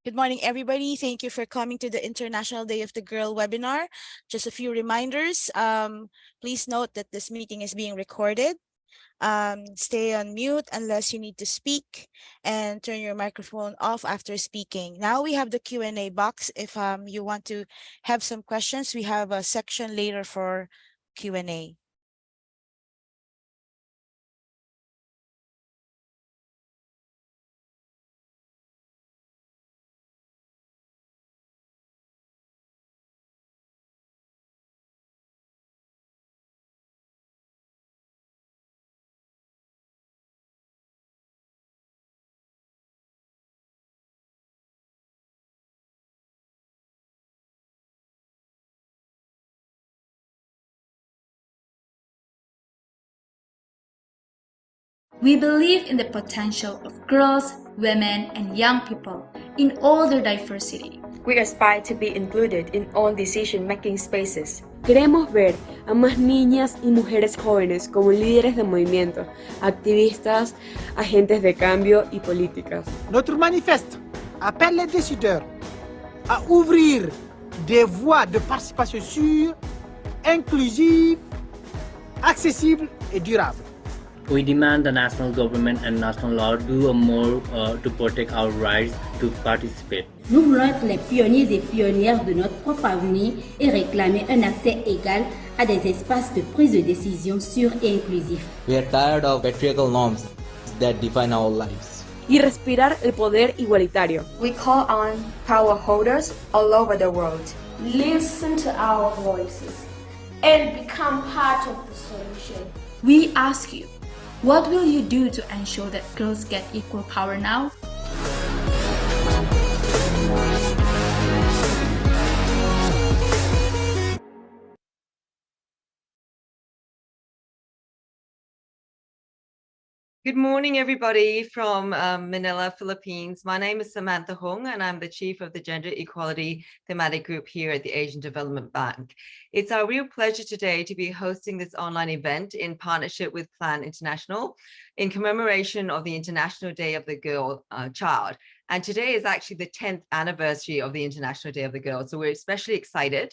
Good morning, everybody. Thank you for coming to the International Day of the Girl webinar. Just a few reminders. Please note that this meeting is being recorded. Stay on mute unless you need to speak, and turn your microphone off after speaking. Now we have the Q&A box. If you want to have some questions, we have a section later for Q&A. We believe in the potential of girls, women, and young people in all their diversity. We aspire to be included in all decision-making spaces. Queremos ver a más niñas y mujeres jóvenes como líderes de movimiento, activistas, agentes de cambio y políticas. Notre manifeste appelle les décideurs à ouvrir des voies de participation sûres, inclusives, accessibles et durables. We demand the national government and national law do more to protect our rights to participate. Nous voulons être les pionniers et pionnières de notre propre avenir et réclamer un accès égal à des espaces de prise de décision sûrs et inclusifs. We are tired of patriarchal norms that define our lives. Y respirar el poder igualitario. We call on power holders all over the world. Listen to our voices and become part of the solution. We ask you, what will you do to ensure that girls get equal power now? Good morning, everybody from Manila, Philippines. My name is Samantha Hong, and I'm the Chief of the Gender Equality Thematic Group here at the Asian Development Bank. It's our real pleasure today to be hosting this online event in partnership with Plan International in commemoration of the International Day of the Girl Child. And today is actually the 10th anniversary of the International Day of the Girl, so we're especially excited.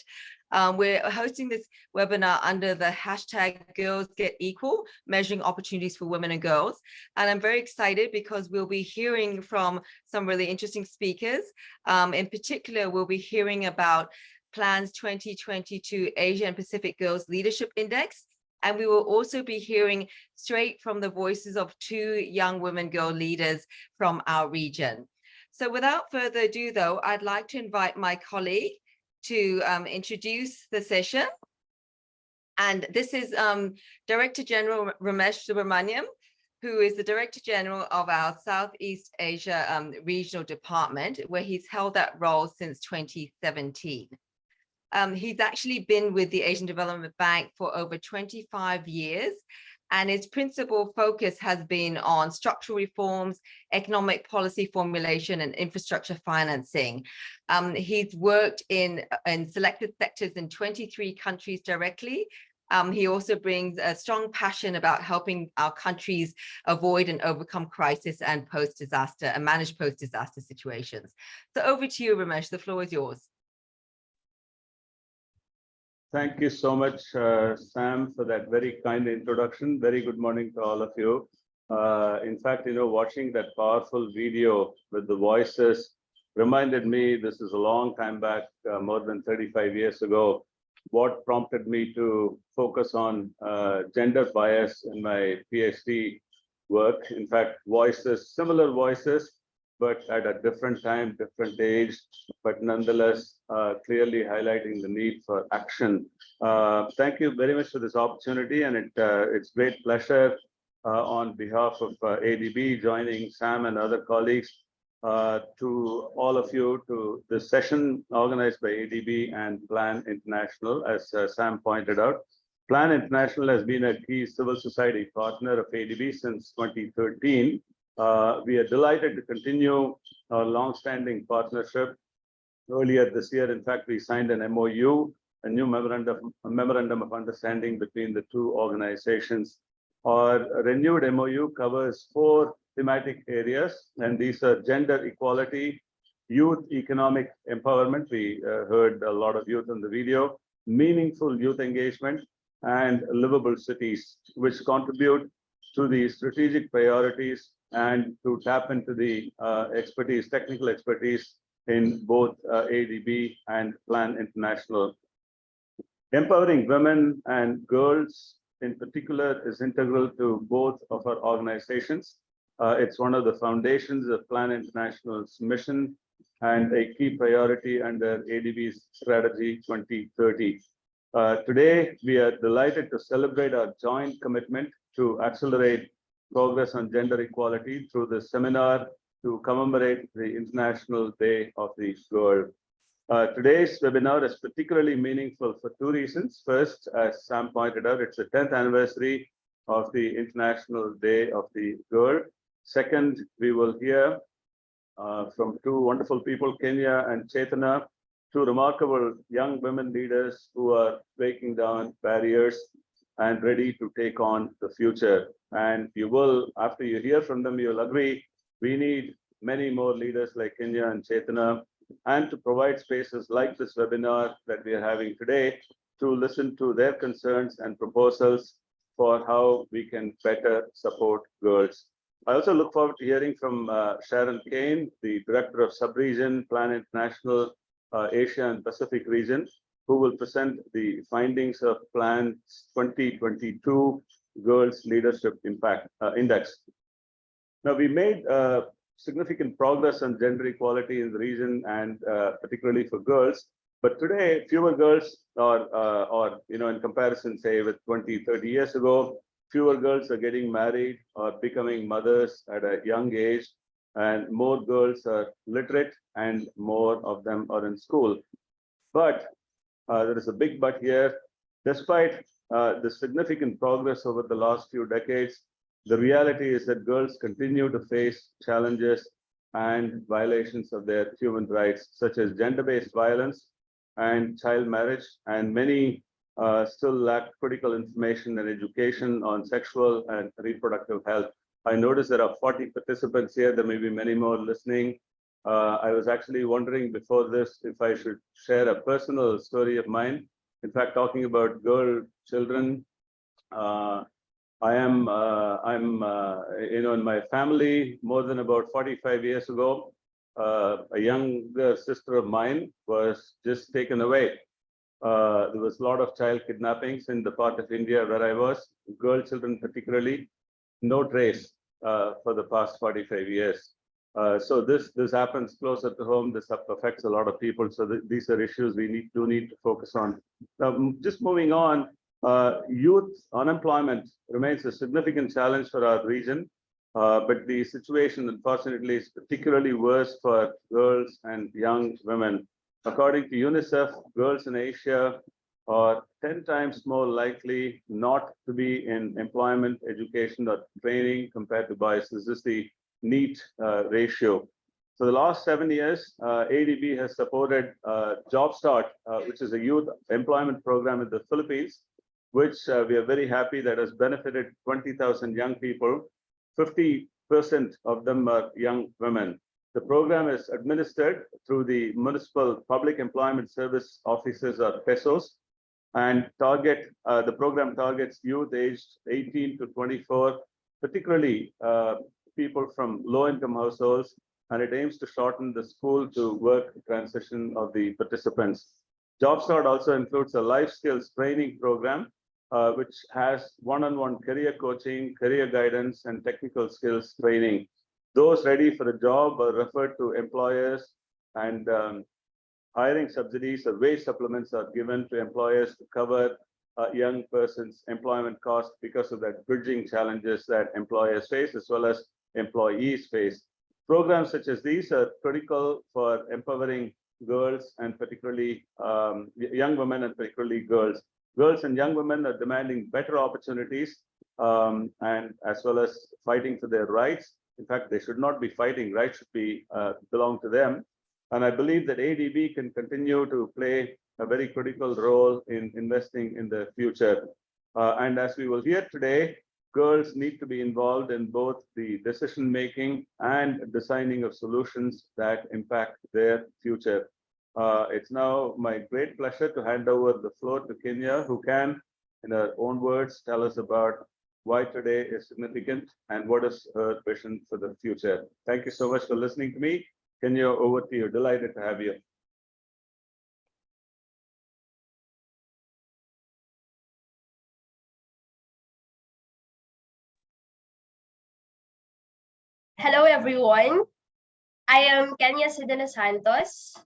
We're hosting this webinar under the hashtag Girls Get Equal, measuring opportunities for women and girls. And I'm very excited because we'll be hearing from some really interesting speakers. In particular, we'll be hearing about Plan's 2022 Asia and Pacific Girls Leadership Index. And we will also be hearing straight from the voices of two young women girl leaders from our region. So without further ado, though, I'd like to invite my colleague to introduce the session. And this is Director General Ramesh Subramaniam, who is the Director General of our Southeast Asia Regional Department, where he's held that role since 2017. He's actually been with the Asian Development Bank for over 25 years, and his principal focus has been on structural reforms, economic policy formulation, and infrastructure financing. He's worked in selected sectors in 23 countries directly. He also brings a strong passion about helping our countries avoid and overcome crisis and post-disaster and manage post-disaster situations. So over to you, Ramesh, the floor is yours. Thank you so much, Sam, for that very kind introduction. Very good morning to all of you. In fact, watching that powerful video with the voices reminded me, this is a long time back, more than 35 years ago, what prompted me to focus on gender bias in my PhD work. In fact, voices, similar voices, but at a different time, different age, but nonetheless, clearly highlighting the need for action. Thank you very much for this opportunity, and it's great pleasure on behalf of ADB joining Sam and other colleagues to all of you to this session organized by ADB and Plan International, as Sam pointed out. Plan International has been a key civil society partner of ADB since 2013. We are delighted to continue our long-standing partnership. Earlier this year, in fact, we signed an MOU, a new memorandum of understanding between the two organizations. Our renewed MOU covers 4 thematic areas, and these are gender equality, youth economic empowerment. We heard a lot of youth in the video, meaningful youth engagement, and livable cities, which contribute to the strategic priorities and to tap into the expertise, technical expertise in both ADB and Plan International. Empowering women and girls in particular is integral to both of our organizations. It's one of the foundations of Plan International's mission and a key priority under ADB's Strategy 2030. Today, we are delighted to celebrate our joint commitment to accelerate progress on gender equality through this seminar to commemorate the International Day of the Girl. Today's webinar is particularly meaningful for two reasons. First, as Sam pointed out, it's the 10th anniversary of the International Day of the Girl. Second, we will hear from two wonderful people, Kenya and Chetana, two remarkable young women leaders who are breaking down barriers and ready to take on the future. And you will, after you hear from them, you'll agree, we need many more leaders like Kenya and Chetana, and to provide spaces like this webinar that we are having today to listen to their concerns and proposals for how we can better support girls. I also look forward to hearing from Sharon Kane, the Director of Subregion Plan International Asia and Pacific region, who will present the findings of Plan 2022 Girls Leadership Impact Index. Now, we made significant progress on gender equality in the region and particularly for girls. But today, fewer girls or in comparison, say, with 20, 30 years ago, fewer girls are getting married or becoming mothers at a young age, and more girls are literate and more of them are in school. But there is a big but here. Despite the significant progress over the last few decades, the reality is that girls continue to face challenges and violations of their human rights, such as gender-based violence and child marriage, and many still lack critical information and education on sexual and reproductive health. I noticed there are 40 participants here. There may be many more listening. I was actually wondering before this if I should share a personal story of mine. In fact, talking about children, I'm in my family more than about 45 years ago, a younger sister of mine was just taken away. There was a lot of child kidnappings in the part of India where I was, girl children particularly, no trace for the past 45 years. So this happens closer to home. This affects a lot of people. So these are issues we need to focus on. Now, just moving on, youth unemployment remains a significant challenge for our region, but the situation, unfortunately, is particularly worse for girls and young women. According to UNICEF, girls in Asia are 10 times more likely not to be in employment, education, or training compared to boys. This is the NEET ratio. For the last 7 years, ADB has supported Job Start, which is a youth employment program in the Philippines, which we are very happy that has benefited 20,000 young people. 50% of them are young women. The program is administered through the Municipal Public Employment Service Offices, or PESOs, and the program targets youth aged 18 to 24, particularly people from low-income households, and it aims to shorten the school to work transition of the participants. JobStart also includes a life skills training program, which has one-on-one career coaching, career guidance, and technical skills training. Those ready for a job are referred to employers, and hiring subsidies or wage supplements are given to employers to cover a young person's employment costs because of that bridging challenges that employers face as well as employees face. Programs such as these are critical for empowering girls and particularly young women and particularly girls. Girls and young women are demanding better opportunities and as well as fighting for their rights. In fact, they should not be fighting. Rights should be belong to them. And I believe that ADB can continue to play a very critical role in investing in the future. And as we will hear today, girls need to be involved in both the decision making and designing of solutions that impact their future. It's now my great pleasure to hand over the floor to Kenya, who can, in her own words, tell us about why today is significant and what is her vision for the future. Thank you so much for listening to me. Kenya, over to you. Delighted to have you. Hello, everyone. I am Kenya Sidena Santos,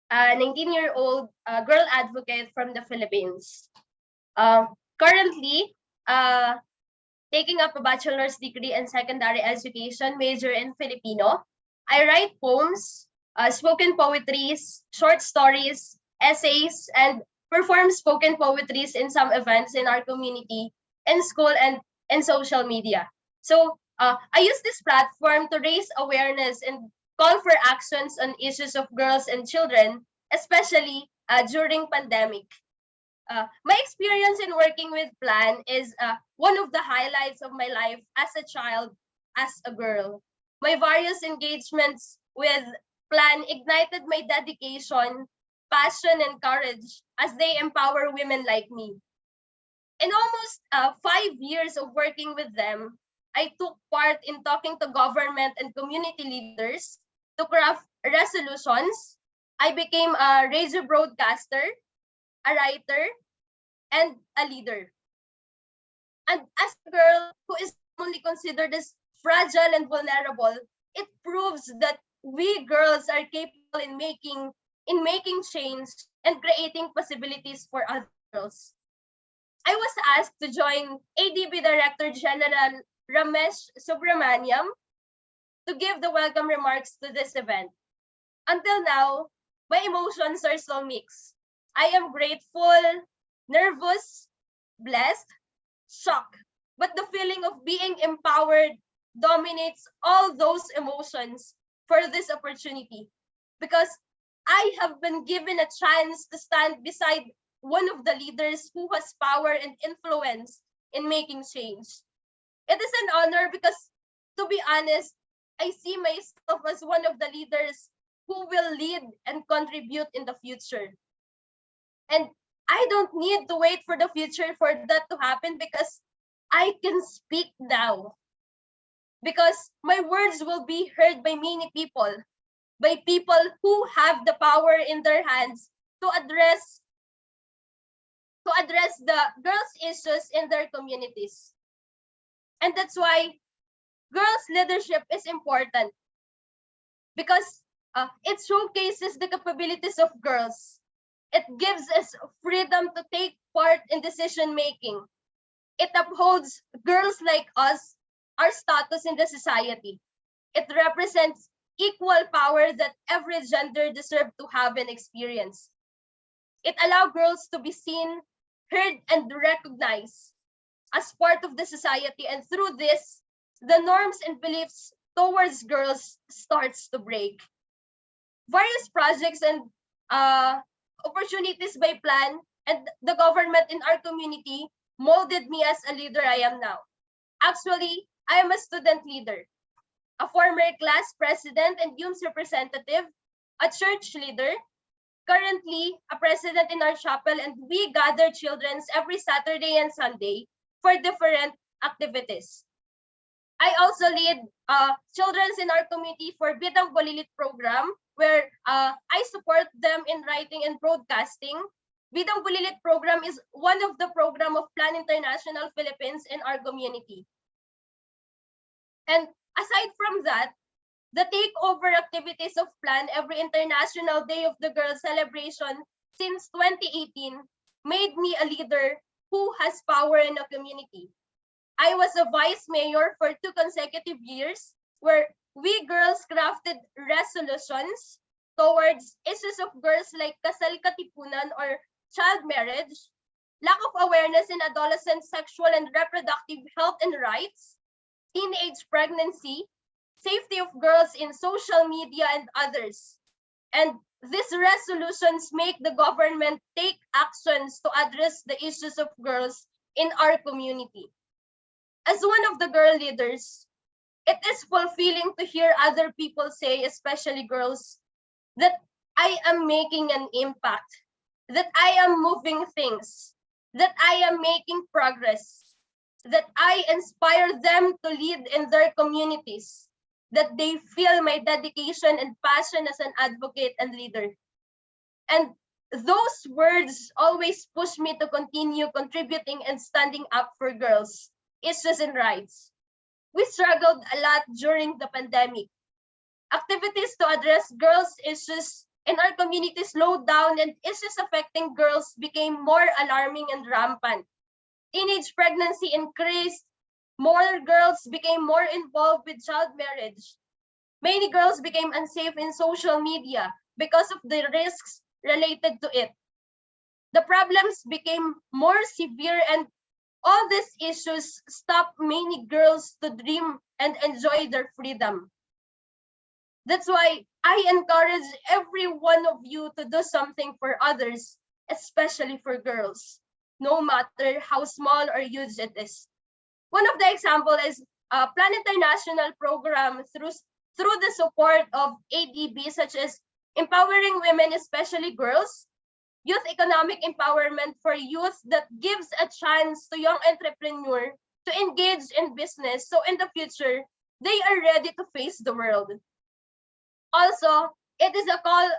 a 19-year-old girl advocate from the Philippines. Currently, taking up a bachelor's degree in secondary education major in Filipino. I write poems, spoken poetries, short stories, essays, and perform spoken poetries in some events in our community, in school, and in social media. So I use this platform to raise awareness and call for actions on issues of girls and children, especially during pandemic. My experience in working with Plan is one of the highlights of my life as a child, as a girl. My various engagements with Plan ignited my dedication, passion, and courage as they empower women like me. In almost 5 years of working with them, I took part in talking to government and community leaders to craft resolutions. I became a radio broadcaster, a writer, and a leader. And as a girl who is only considered as fragile and vulnerable, it proves that we girls are capable in making change and creating possibilities for other girls. I was asked to join ADB Director General Ramesh Subramaniam to give the welcome remarks to this event. Until now, my emotions are so mixed. I am grateful, nervous, blessed, shocked, but the feeling of being empowered dominates all those emotions for this opportunity because I have been given a chance to stand beside one of the leaders who has power and influence in making change. It is an honor because, to be honest, I see myself as one of the leaders who will lead and contribute in the future. And I don't need to wait for the future for that to happen because I can speak now. Because my words will be heard by many people, by people who have the power in their hands to address the girls' issues in their communities. And that's why girls' leadership is important because it showcases the capabilities of girls. It gives us freedom to take part in decision making. It upholds girls like us, our status in the society. It represents equal power that every gender deserves to have and experience. It allows girls to be seen, heard, and recognized as part of the society, and through this, the norms and beliefs towards girls starts to break. Various projects and opportunities by Plan and the government in our community molded me as a leader I am now. Actually, I am a student leader, a former class president and youth representative, a church leader, currently a president in our chapel, and we gather children every Saturday and Sunday for different activities. I also lead children in our community for Bidang Bolilit program, where I support them in writing and broadcasting. Bidang Bolilit program is one of the program of Plan International Philippines in our community. And aside from that, the takeover activities of Plan every International Day of the Girl celebration since 2018 made me a leader who has power in a community. I was a vice mayor for 2 consecutive years where we girls crafted resolutions towards issues of girls like kasal katipunan or child marriage, lack of awareness in adolescent sexual and reproductive health and rights, teenage pregnancy, safety of girls in social media, and others. And these resolutions make the government take actions to address the issues of girls in our community. As one of the girl leaders, it is fulfilling to hear other people say, especially girls, that I am making an impact, that I am moving things, that I am making progress, that I inspire them to lead in their communities, that they feel my dedication and passion as an advocate and leader. And those words always push me to continue contributing and standing up for girls, issues, and rights. We struggled a lot during the pandemic. Activities to address girls' issues in our community slowed down, and issues affecting girls became more alarming and rampant. Teenage pregnancy increased. More girls became more involved with child marriage. Many girls became unsafe in social media because of the risks related to it. The problems became more severe, and all these issues stopped many girls to dream and enjoy their freedom. That's why I encourage every one of you to do something for others, especially for girls, no matter how small or huge it is. One of the example is Plan International program through the support of ADB, such as empowering women, especially girls, youth economic empowerment for youth that gives a chance to young entrepreneurs to engage in business, so in the future, they are ready to face the world. Also, it is a call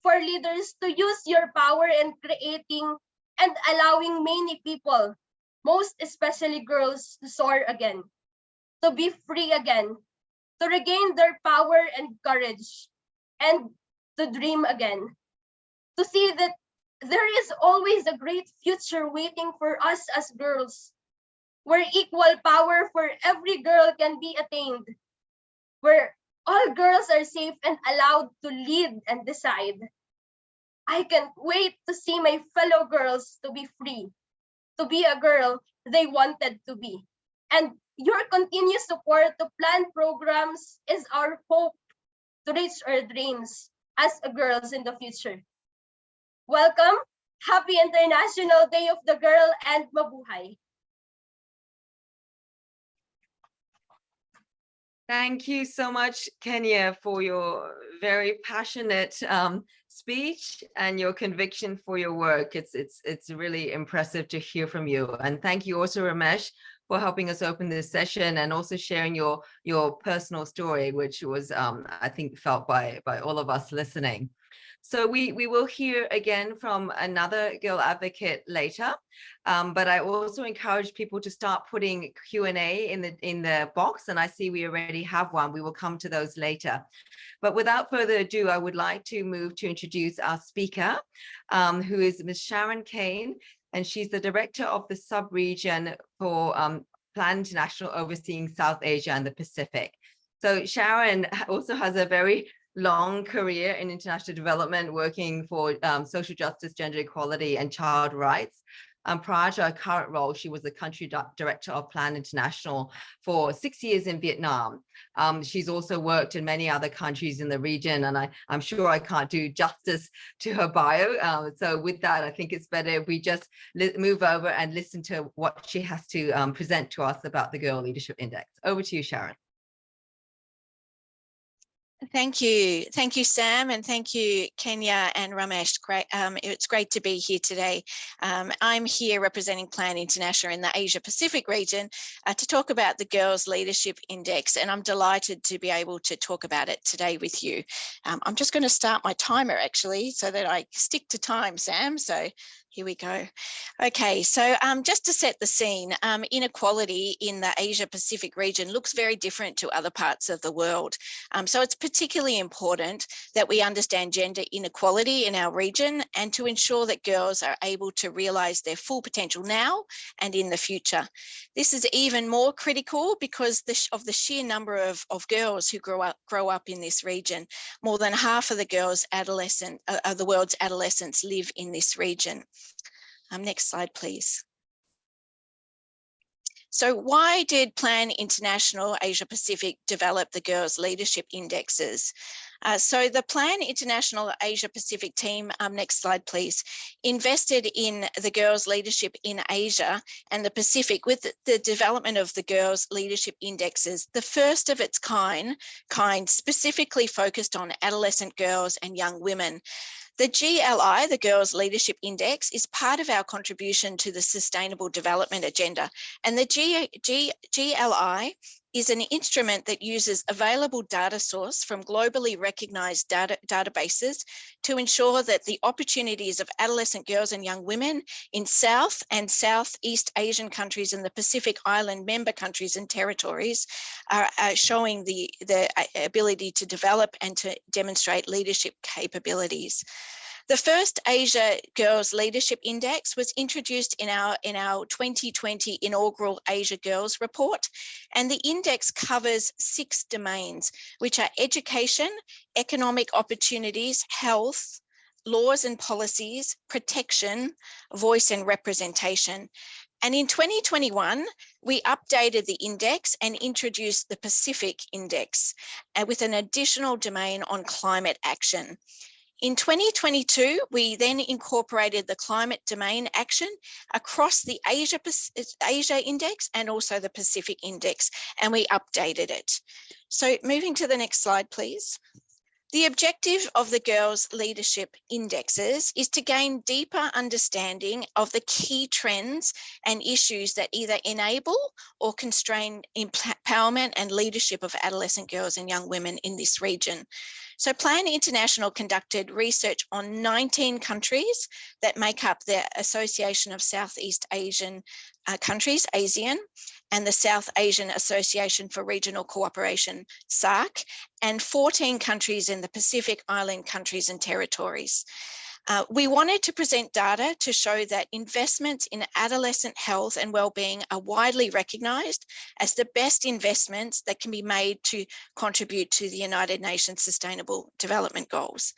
for leaders to use your power in creating and allowing many people, most especially girls, to soar again, to be free again, to regain their power and courage, and to dream again, to see that there is always a great future waiting for us as girls, where equal power for every girl can be attained, where all girls are safe and allowed to lead and decide. I can't wait to see my fellow girls to be free, to be a girl they wanted to be. And your continued support to plan programs is our hope to reach our dreams as girls in the future. Welcome, happy International Day of the Girl, and mabuhay. Thank you so much, Kenya, for your very passionate speech and your conviction for your work. It's really impressive to hear from you. And thank you also, Ramesh, for helping us open this session and also sharing your personal story, which was, I think, felt by all of us listening. So we will hear again from another girl advocate later, but I also encourage people to start putting Q&A in the box, and I see we already have one. We will come to those later. But without further ado, I would like to move to introduce our speaker, who is Ms. Sharon Kane, and she's the director of the sub-region for Plan International overseeing South Asia and the Pacific. So Sharon also has a very long career in international development, working for social justice, gender equality, and child rights. Prior to her current role, she was the country director of Plan International for 6 years in Vietnam. She's also worked in many other countries in the region, and I'm sure I can't do justice to her bio. So with that, I think it's better if we just move over and listen to what she has to present to us about the Girl Leadership Index. Over to you, Sharon. Thank you, Sam, and thank you, Kenya and Ramesh. Great, it's great to be here today. I'm here representing Plan International in the Asia Pacific region to talk about the Girls Leadership Index, and I'm delighted to be able to talk about it today with you. I'm just going to start my timer actually, so that I stick to time, Sam. So here we go. Okay, so just to set the scene, inequality in the Asia Pacific region looks very different to other parts of the world. So it's particularly important that we understand gender inequality in our region and to ensure that girls are able to realise their full potential now and in the future. This is even more critical because of the sheer number of girls who grow up in this region. More than half of the world's adolescents live in this region. Next slide, please. So why did Plan International Asia Pacific develop the Girls Leadership Indexes? So the Plan International Asia Pacific team, next slide please, invested in the girls' leadership in Asia and the Pacific with the development of the girls' leadership indexes, the first of its kind specifically focused on adolescent girls and young women. The GLI, the Girls Leadership Index, is part of our contribution to the Sustainable Development Agenda. And the GLI is an instrument that uses available data source from globally recognized databases to ensure that the opportunities of adolescent girls and young women in South and Southeast Asian countries and the Pacific Island member countries and territories are showing the ability to develop and to demonstrate leadership capabilities. The first Asia Girls Leadership Index was introduced in our 2020 inaugural Asia Girls report, and the index covers 6 domains, which are education, economic opportunities, health, laws and policies, protection, voice and representation. And in 2021, we updated the index and introduced the Pacific Index with an additional domain on climate action. In 2022, we then incorporated the climate domain action across the Asia Index and also the Pacific Index, and we updated it. So moving to the next slide, please. The objective of the Girls Leadership Indexes is to gain deeper understanding of the key trends and issues that either enable or constrain empowerment and leadership of adolescent girls and young women in this region. So Plan International conducted research on 19 countries that make up the Association of Southeast Asian Countries, ASEAN, and the South Asian Association for Regional Cooperation, SARC, and 14 countries in the Pacific Island countries and territories. We wanted to present data to show that investments in adolescent health and wellbeing are widely recognised as the best investments that can be made to contribute to the United Nations Sustainable Development Goals.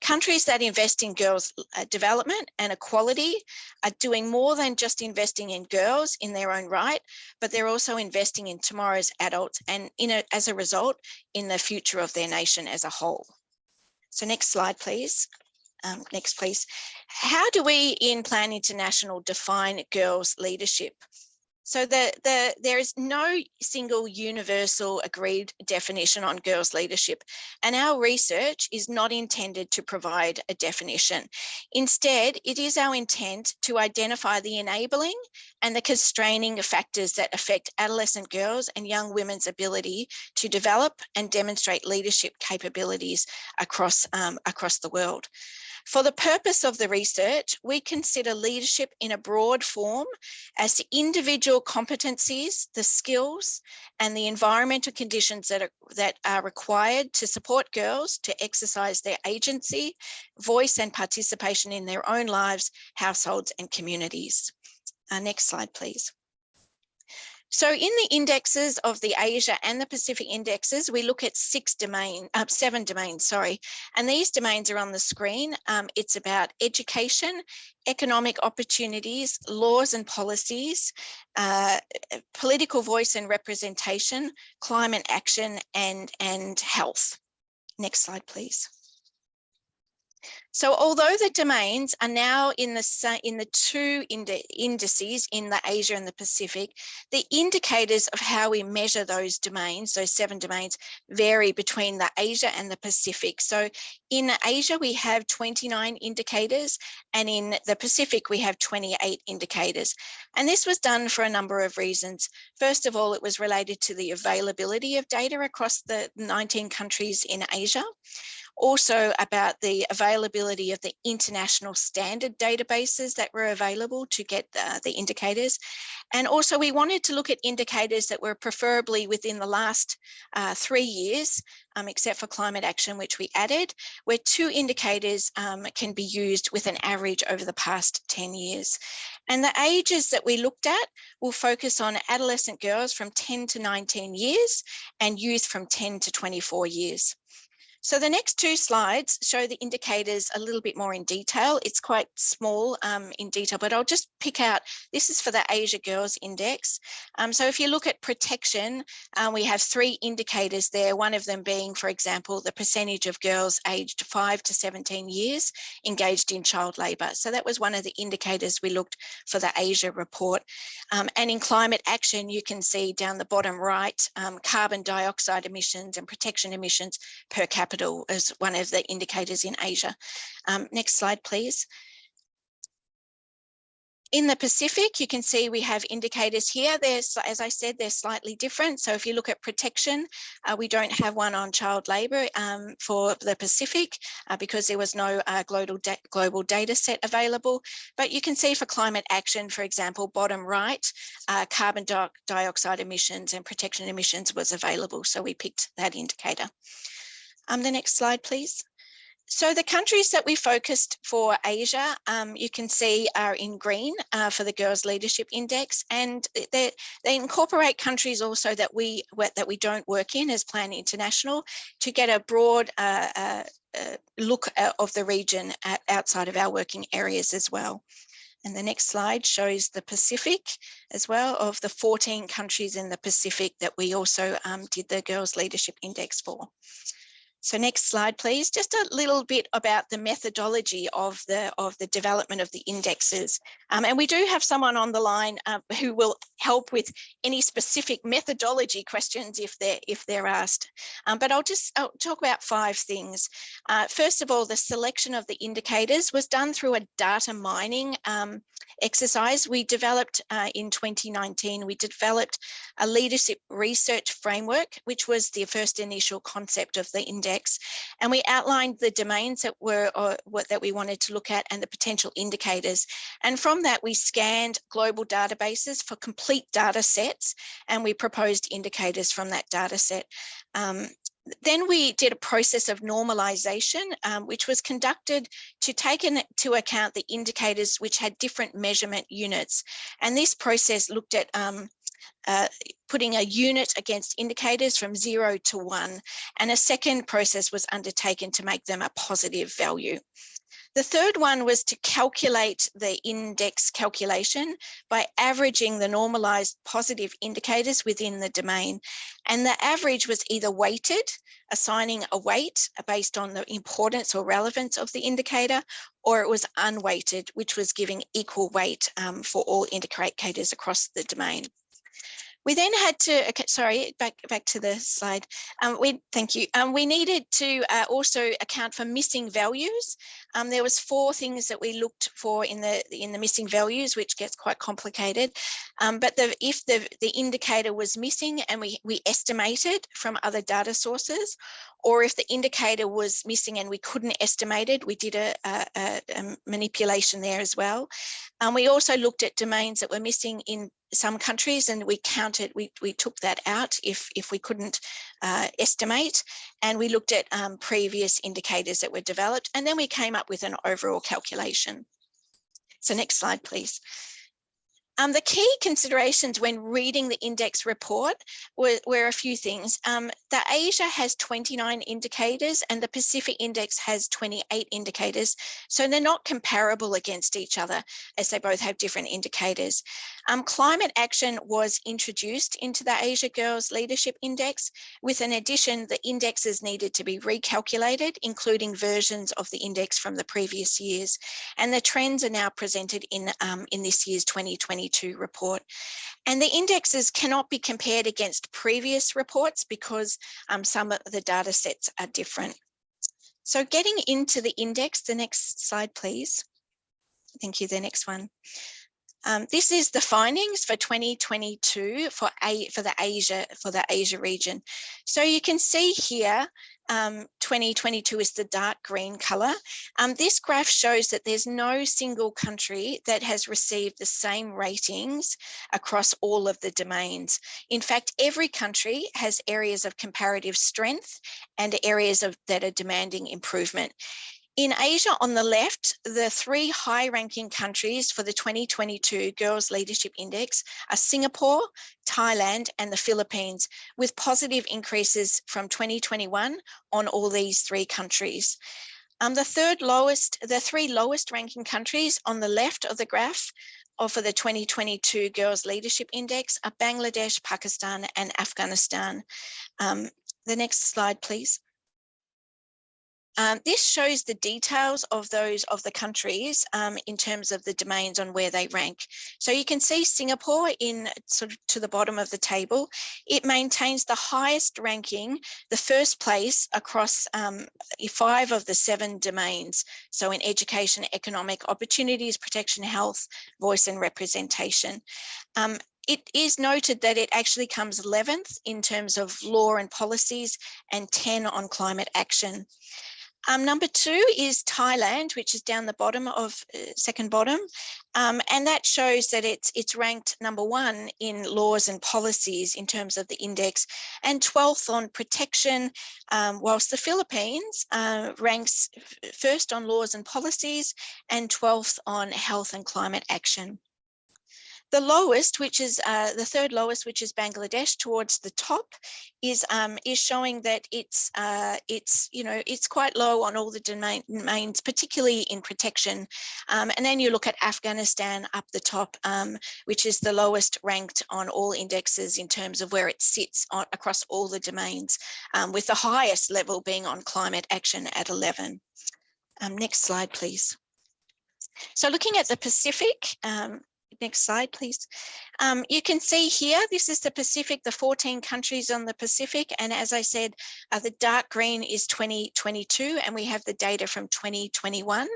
Countries that invest in girls' development and equality are doing more than just investing in girls in their own right, but they're also investing in tomorrow's adults and as a result, in the future of their nation as a whole. So next slide, please. Next, please. How do we in Plan International define girls' leadership? So there is no single universal agreed definition on girls' leadership, and our research is not intended to provide a definition. Instead, it is our intent to identify the enabling and the constraining factors that affect adolescent girls and young women's ability to develop and demonstrate leadership capabilities across the world. For the purpose of the research, we consider leadership in a broad form as the individual competencies, the skills, and the environmental conditions that are required to support girls to exercise their agency, voice, and participation in their own lives, households, and communities. Next slide, please. So in the indexes of the Asia and the Pacific indexes, we look at 7 domains, and these domains are on the screen. It's about education, economic opportunities, laws and policies, political voice and representation, climate action, and health. Next slide, please. So although the domains are now in the 2 indices in the Asia and the Pacific, the indicators of how we measure those domains, those 7 domains, vary between the Asia and the Pacific. So in Asia, we have 29 indicators, and in the Pacific, we have 28 indicators. And this was done for a number of reasons. First of all, it was related to the availability of data across the 19 countries in Asia. Also about the availability of the international standard databases that were available to get the indicators. And also we wanted to look at indicators that were preferably within the last 3 years, except for climate action, which we added, where 2 indicators can be used with an average over the past 10 years. And the ages that we looked at will focus on adolescent girls from 10 to 19 years and youth from 10 to 24 years. So the next two slides show the indicators a little bit more in detail. It's quite small in detail, but I'll just pick out, this is for the Asia Girls Index. So if you look at protection, we have 3 indicators there, one of them being, for example, the percentage of girls aged 5 to 17 years engaged in child labour. So that was one of the indicators we looked for the Asia report. And in climate action, you can see down the bottom right, carbon dioxide emissions and protection emissions per capita as one of the indicators in Asia. Next slide, please. In the Pacific, you can see we have indicators here. There's, as I said, they're slightly different. So if you look at protection, we don't have one on child labour for the Pacific because there was no global data set available. But you can see for climate action, for example, bottom right, carbon dioxide emissions and protection emissions was available. So we picked that indicator. The next slide, please. So the countries that we focused for Asia, you can see are in green for the Girls Leadership Index, and they incorporate countries also that we don't work in as Plan International to get a broad look of the region outside of our working areas as well. And the next slide shows the Pacific as well, of the 14 countries in the Pacific that we also did the Girls Leadership Index for. So next slide, please. Just a little bit about the methodology of the development of the indexes. And we do have someone on the line who will help with any specific methodology questions if they're asked. But I'll talk about 5 things. First of all, the selection of the indicators was done through a data mining exercise. We developed in 2019, we developed a leadership research framework, which was the first initial concept of the index. And we outlined the domains that we wanted to look at and the potential indicators. And from that, we scanned global databases for complete data sets, and we proposed indicators from that data set. Then we did a process of normalization, which was conducted to take into account the indicators which had different measurement units. And this process looked at putting a unit against indicators from 0 to 1. And a second process was undertaken to make them a positive value. The third one was to calculate the index calculation by averaging the normalized positive indicators within the domain. And the average was either weighted, assigning a weight based on the importance or relevance of the indicator, or it was unweighted, which was giving equal weight for all indicators across the domain. We then had to, okay, sorry, back to the slide. Thank you. We needed to also account for missing values. There was 4 things that we looked for in the missing values, which gets quite complicated. But if the indicator was missing and we estimated from other data sources, or if the indicator was missing and we couldn't estimate it, we did a manipulation there as well. We also looked at domains that were missing in some countries, and we counted, we took that out if we couldn't estimate, and we looked at previous indicators that were developed, and then we came up with an overall calculation. So next slide, please. The key considerations when reading the index report were a few things. The Asia has 29 indicators and the Pacific index has 28 indicators. So they're not comparable against each other as they both have different indicators. Climate action was introduced into the Asia Girls Leadership Index. With an addition, the indexes needed to be recalculated, including versions of the index from the previous years. And the trends are now presented in this year's 2022 report. And the indexes cannot be compared against previous reports because some of the data sets are different. So getting into the index, the next slide, please. Thank you, the next one. This is the findings for 2022 for the Asia region. So you can see here, 2022 is the dark green color. This graph shows that there's no single country that has received the same ratings across all of the domains. In fact, every country has areas of comparative strength and areas that are demanding improvement. In Asia on the left, the 3 high-ranking countries for the 2022 Girls Leadership Index are Singapore, Thailand, and the Philippines, with positive increases from 2021 on all these 3 countries. The 3 lowest ranking countries on the left of the graph for the 2022 Girls Leadership Index are Bangladesh, Pakistan, and Afghanistan. The next slide, please. This shows the details of the countries in terms of the domains on where they rank. So you can see Singapore in sort of to the bottom of the table. It maintains the highest ranking, the first place across 5 of the 7 domains. So in education, economic opportunities, protection, health, voice and representation. It is noted that it actually comes 11th in terms of law and policies and 10 on climate action. Number 2 is Thailand, which is down the bottom of second bottom, and that shows that it's ranked number 1 in laws and policies in terms of the index, and 12th on protection, whilst the Philippines ranks first on laws and policies and 12th on health and climate action. The lowest, which is the 3rd lowest, which is Bangladesh towards the top, is showing that it's quite low on all the domains, particularly in protection. And then you look at Afghanistan up the top, which is the lowest ranked on all indexes in terms of where it sits across all the domains, with the highest level being on climate action at 11. Next slide, please. So looking at the Pacific, next slide, please. You can see here, this is the Pacific, the 14 countries on the Pacific. And as I said, the dark green is 2022, and we have the data from 2021.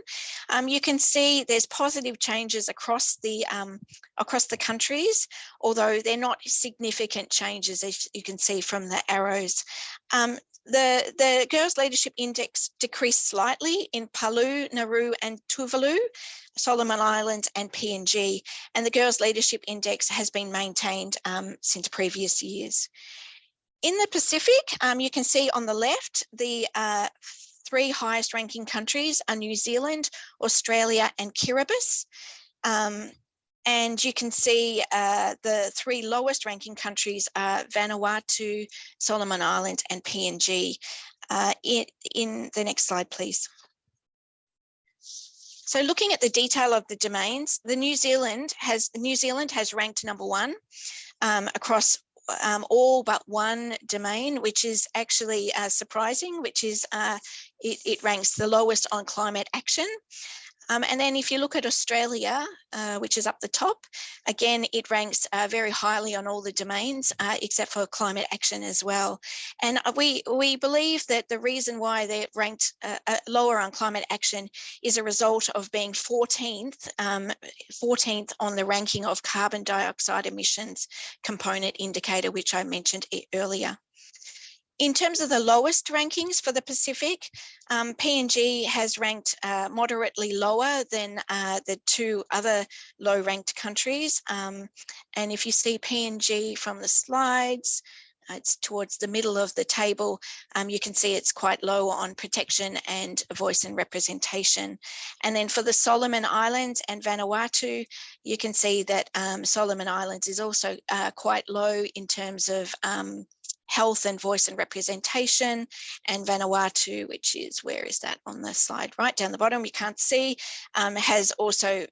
You can see there's positive changes across the countries, although they're not significant changes, as you can see from the arrows. The Girls Leadership Index decreased slightly in Palau, Nauru and Tuvalu, Solomon Islands and PNG, and the Girls Leadership Index has been maintained since previous years. In the Pacific, you can see on the left, the 3 highest ranking countries are New Zealand, Australia and Kiribati. And you can see the 3 lowest ranking countries are Vanuatu, Solomon Islands and PNG. In the next slide, please. So looking at the detail of the domains, New Zealand has ranked number 1 across all but 1 domain, which is actually surprising, which is it ranks the lowest on climate action. And then if you look at Australia, which is up the top, again, it ranks very highly on all the domains, except for climate action as well. And we believe that the reason why they're ranked lower on climate action is a result of being 14th on the ranking of carbon dioxide emissions component indicator, which I mentioned earlier. In terms of the lowest rankings for the Pacific, PNG has ranked moderately lower than the 2 other low-ranked countries. And if you see PNG from the slides, it's towards the middle of the table, you can see it's quite low on protection and voice and representation. And then for the Solomon Islands and Vanuatu, you can see that Solomon Islands is also quite low in terms of health and voice and representation, and Vanuatu, which is, where is that on the slide? Right down the bottom, you can't see, has also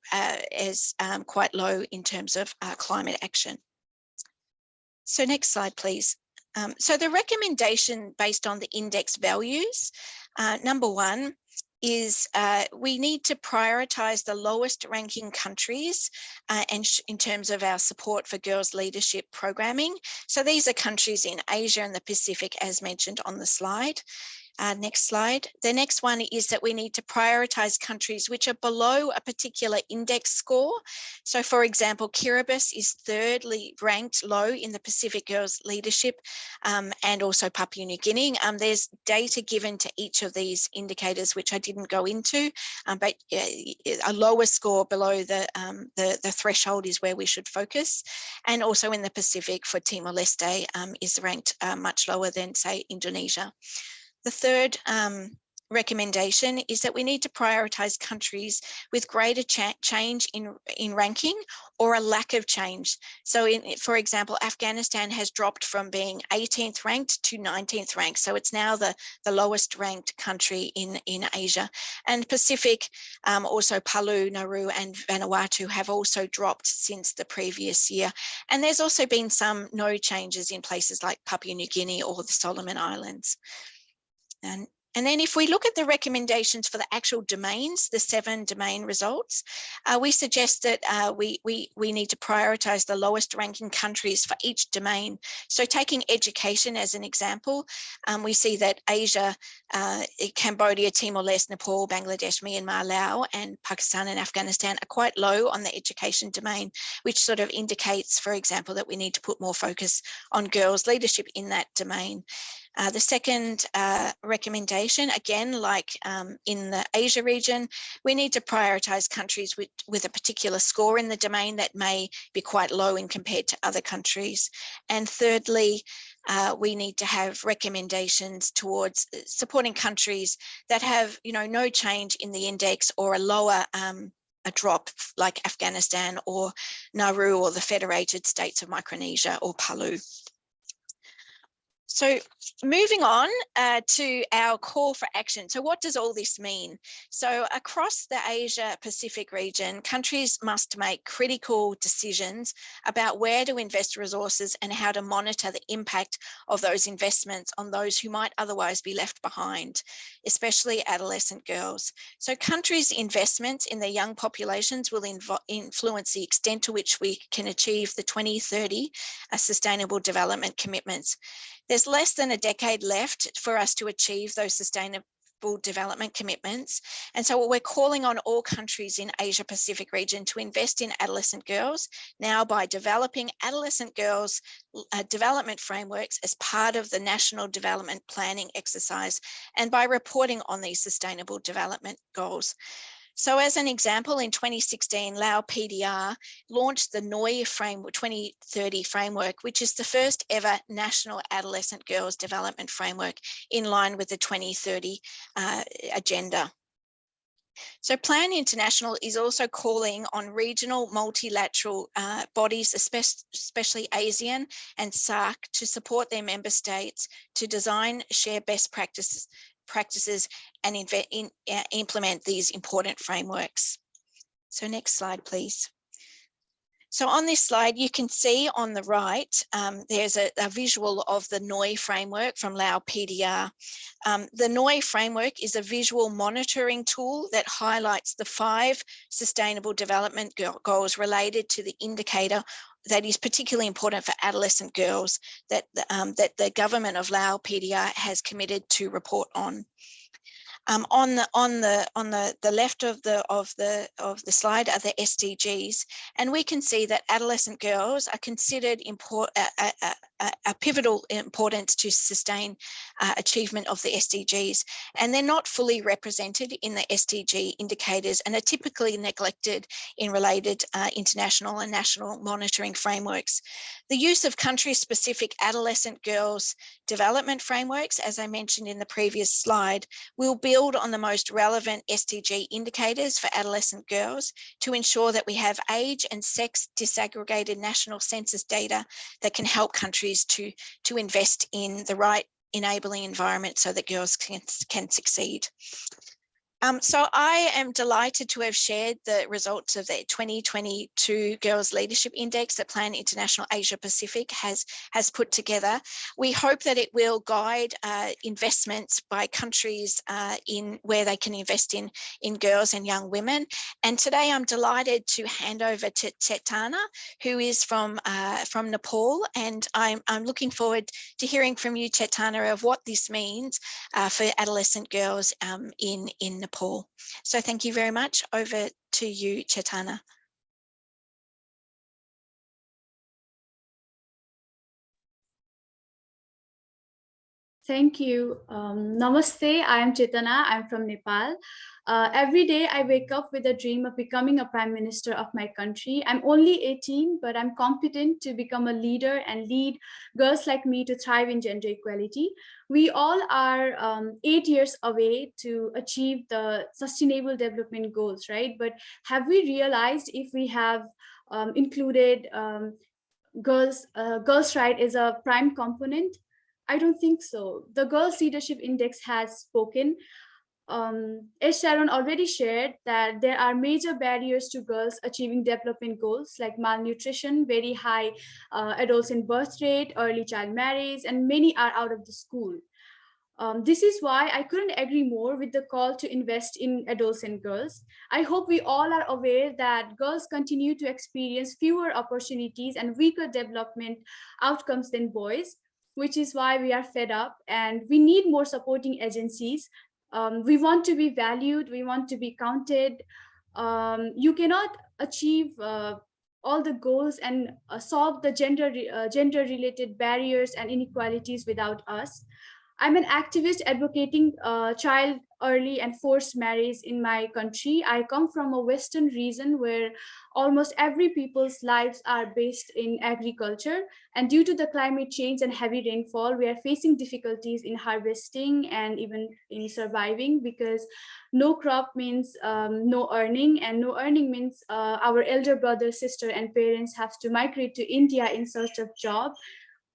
is quite low in terms of climate action. So next slide, please. So the recommendation based on the index values, number 1, is we need to prioritise the lowest ranking countries and in terms of our support for girls leadership programming. So these are countries in Asia and the Pacific, as mentioned on the slide. Next slide. The next one is that we need to prioritise countries which are below a particular index score. So for example, Kiribati is thirdly ranked low in the Pacific Girls Leadership and also Papua New Guinea. There's data given to each of these indicators, which I didn't go into, but a lower score below the threshold is where we should focus. And also in the Pacific for Timor-Leste is ranked much lower than, say, Indonesia. The third recommendation is that we need to prioritize countries with greater change in ranking or a lack of change. So for example, Afghanistan has dropped from being 18th ranked to 19th ranked. So it's now the lowest ranked country in Asia. And Pacific, also Palau, Nauru and Vanuatu have also dropped since the previous year. And there's also been some no changes in places like Papua New Guinea or the Solomon Islands. And then if we look at the recommendations for the actual domains, the 7 domain results, we suggest that we need to prioritize the lowest ranking countries for each domain. So taking education as an example, we see that Asia, Cambodia, Timor-Leste, Nepal, Bangladesh, Myanmar, Laos, and Pakistan and Afghanistan are quite low on the education domain, which sort of indicates, for example, that we need to put more focus on girls' leadership in that domain. The second recommendation, again, like in the Asia region, we need to prioritize countries with a particular score in the domain that may be quite low in compared to other countries. And thirdly, we need to have recommendations towards supporting countries that have, no change in the index or a lower a drop like Afghanistan or Nauru or the Federated States of Micronesia or Palau. So moving on to our call for action. So what does all this mean? So across the Asia Pacific region, countries must make critical decisions about where to invest resources and how to monitor the impact of those investments on those who might otherwise be left behind, especially adolescent girls. So countries' investments in their young populations will influence the extent to which we can achieve the 2030 Sustainable Development Commitments. There's less than a decade left for us to achieve those sustainable development commitments. And so we're calling on all countries in Asia Pacific region to invest in adolescent girls now by developing adolescent girls development frameworks as part of the National Development Planning exercise and by reporting on these sustainable development goals. So as an example, in 2016, Lao PDR launched the NOI framework 2030 framework, which is the first ever national adolescent girls development framework in line with the 2030 agenda. So Plan International is also calling on regional multilateral bodies, especially ASEAN and SAARC, to support their member states to design, share best practices and implement these important frameworks. So next slide, please. So on this slide, you can see on the right, there's a visual of the NOI framework from Lao PDR. The NOI framework is a visual monitoring tool that highlights the 5 sustainable development goals related to the indicator that is particularly important for adolescent girls that the government of Lao PDR has committed to report on. On the left of the slide are the SDGs, and we can see that adolescent girls are considered a pivotal importance to sustain achievement of the SDGs, and they're not fully represented in the SDG indicators and are typically neglected in related international and national monitoring frameworks. The use of country-specific adolescent girls development frameworks, as I mentioned in the previous slide, will build on the most relevant SDG indicators for adolescent girls to ensure that we have age and sex disaggregated national census data that can help countries to invest in the right enabling environment so that girls can succeed. So I am delighted to have shared the results of the 2022 Girls Leadership Index that Plan International Asia Pacific has put together. We hope that it will guide investments by countries in where they can invest in girls and young women. And today I'm delighted to hand over to Chetana, who is from Nepal, and I'm looking forward to hearing from you, Chetana, of what this means for adolescent girls in Nepal. So thank you very much. Over to you, Chetana. Thank you. Namaste, I am Chetana. I'm from Nepal. Every day I wake up with a dream of becoming a prime minister of my country. I'm only 18, but I'm competent to become a leader and lead girls like me to thrive in gender equality. We all are 8 years away to achieve the sustainable development goals, right? But have we realized if we have included girls' right is a prime component? I don't think so. The Girls Leadership Index has spoken. As Sharon already shared, that there are major barriers to girls achieving development goals like malnutrition, very high adolescent birth rate, early child marriage, and many are out of the school. This is why I couldn't agree more with the call to invest in adolescent girls. I hope we all are aware that girls continue to experience fewer opportunities and weaker development outcomes than boys, which is why we are fed up and we need more supporting agencies. We want to be valued, we want to be counted. You cannot achieve all the goals and solve the gender related barriers and inequalities without us. I'm an activist advocating child early and forced marriage in my country. I come from a Western region where almost every people's lives are based in agriculture. And due to the climate change and heavy rainfall, we are facing difficulties in harvesting and even in surviving because no crop means no earning, and no earning means our elder brother, sister, and parents have to migrate to India in search of job,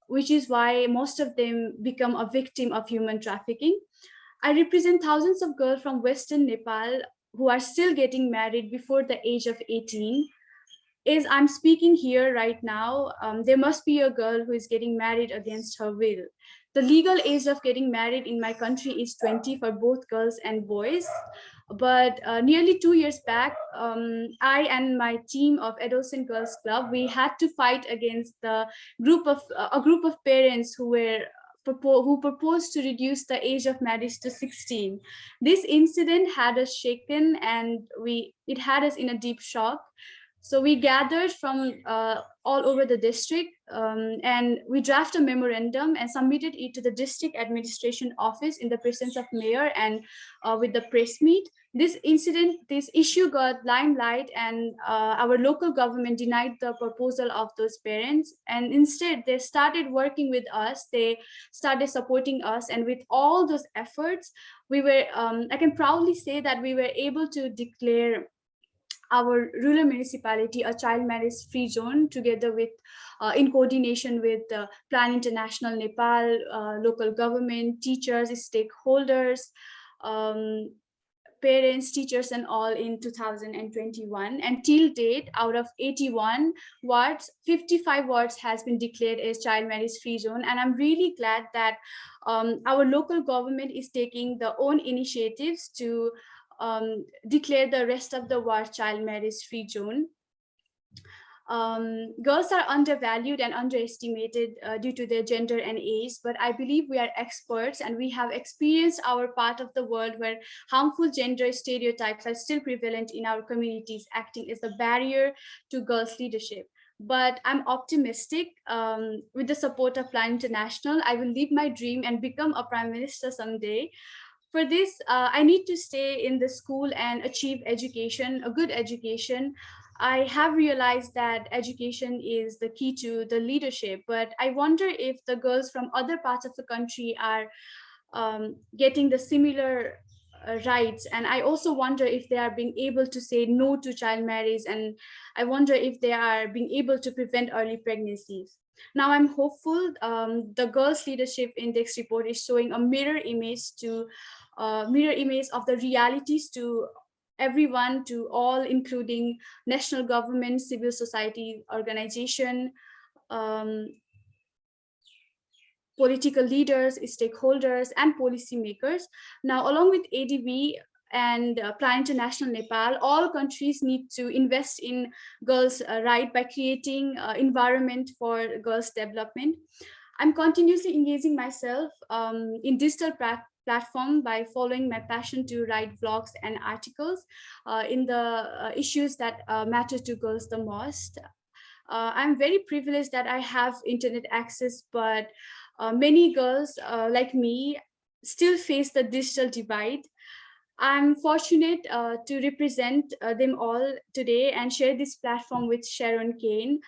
which is why most of them become a victim of human trafficking. I represent thousands of girls from Western Nepal who are still getting married before the age of 18. As I'm speaking here right now, there must be a girl who is getting married against her will. The legal age of getting married in my country is 20 for both girls and boys. But nearly 2 years back, I and my team of Adolescent Girls Club, we had to fight against the group of a group of parents who proposed to reduce the age of marriage to 16. This incident had us shaken, and it had us in a deep shock. So we gathered from all over the district, and we drafted a memorandum and submitted it to the district administration office in the presence of mayor and with the press meet. This issue got limelight, and our local government denied the proposal of those parents. And instead, they started working with us. They started supporting us, and with all those efforts, I can proudly say that we were able to declare our rural municipality a child marriage free zone, together with in coordination with Plan International Nepal, local government, teachers, stakeholders, um, parents, teachers, and all in 2021. And till date, out of 81 wards, 55 wards has been declared as child marriage free zone. And I'm really glad that our local government is taking their own initiatives to declare the rest of the ward child marriage free zone. Girls are undervalued and underestimated due to their gender and age, but I believe we are experts and we have experienced our part of the world where harmful gender stereotypes are still prevalent in our communities, acting as a barrier to girls' leadership. But I'm optimistic. With the support of Plan International, I will live my dream and become a prime minister someday. For this, I need to stay in the school and achieve education, a good education. I have realized that education is the key to the leadership, but I wonder if the girls from other parts of the country are getting the similar rights. And I also wonder if they are being able to say no to child marriage, and I wonder if they are being able to prevent early pregnancies. Now I'm hopeful. The Girls Leadership Index report is showing a mirror image of the realities to everyone, to all, including national government, civil society organization, um, political leaders, stakeholders, and policymakers. Now, along with ADB and Plan International Nepal, all countries need to invest in girls' right by creating environment for girls' development. I'm continuously engaging myself in digital platform by following my passion to write blogs and articles in the issues that matter to girls the most. I'm very privileged that I have internet access, but Many girls like me still face the digital divide. I'm fortunate to represent them all today and share this platform with Sharon Kane,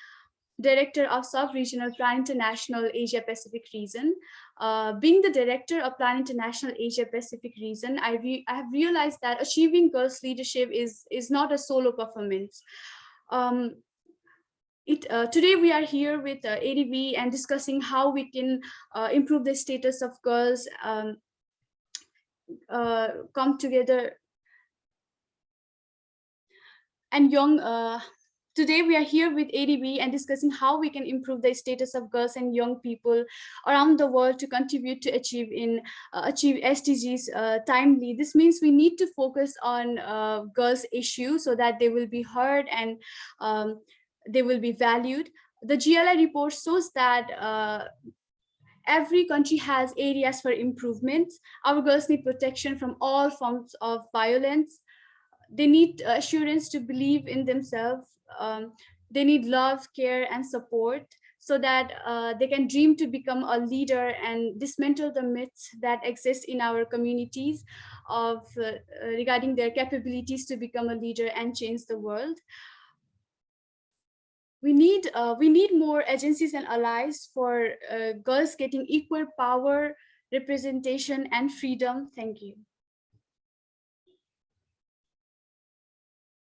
Director of Sub-Regional Plan International Asia Pacific Region. Being the Director of Plan International Asia Pacific Region, I have realized that achieving girls' leadership is not a solo performance. Today we are here with ADB and discussing how we can improve the status of girls, come together and young. Today we are here with ADB and discussing how we can improve the status of girls and young people around the world to contribute to achieve SDGs timely. This means we need to focus on girls' issues so that they will be heard and they will be valued. The GLI report shows that every country has areas for improvement. Our girls need protection from all forms of violence. They need assurance to believe in themselves. They need love, care, and support so that they can dream to become a leader and dismantle the myths that exist in our communities of regarding their capabilities to become a leader and change the world. We need more agencies and allies for girls getting equal power, representation, and freedom. Thank you.